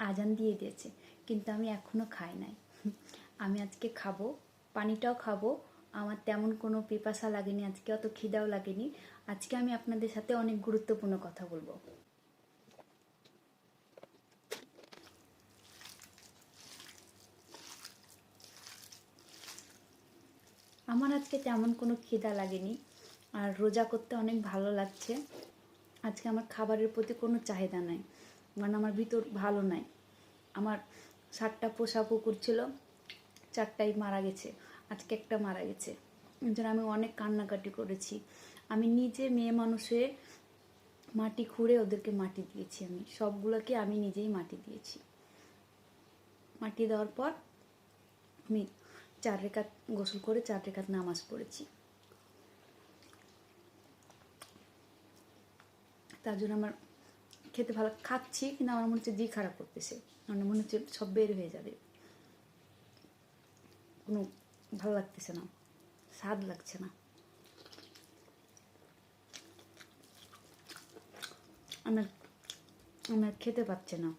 আজান দিয়ে দিয়েছে, কিন্তু আমি এখনও খাই নাই। আমি আজকে খাবো, পানিটাও খাবো। আমার তেমন কোনো পিপাসা লাগেনি আজকে, অত খিদাও লাগেনি। আজকে আমি আপনাদের সাথে অনেক গুরুত্বপূর্ণ কথা বলবো। আমার আজকে তেমন কোনো খিদা লাগেনি, আর রোজা করতে অনেক ভালো লাগছে। আজকে আমার খাবারের প্রতি কোনো চাহিদা নাই, কারণ আমার ভিতর ভালো নাই। আমার 7টা পোষা কুকুর ছিল, 4টাই মারা গেছে, আজকে একটা মারা গেছে। এই জন্য আমি অনেক কান্নাকাটি করেছি। আমি নিজে মেয়ে মানুষ হয়ে মাটি খুঁড়ে ওদেরকে মাটি দিয়েছি। আমি সবগুলোকে আমি নিজেই মাটি দিয়েছি। মাটি দেওয়ার পর আমি 4 রেখাত গোসল করে 4 রেখাত নামাজ পড়েছি। তার জন্য আমার খেতে ভালো খাচ্ছি, কিন্তু আমার মনে হচ্ছে জি খারাপ করতেছে, আমার মনে হচ্ছে সব বের হয়ে যাবে, কোনো ভালো লাগতেছে না, স্বাদ লাগছে না। আমার আমার খেতে পাচ্ছে না।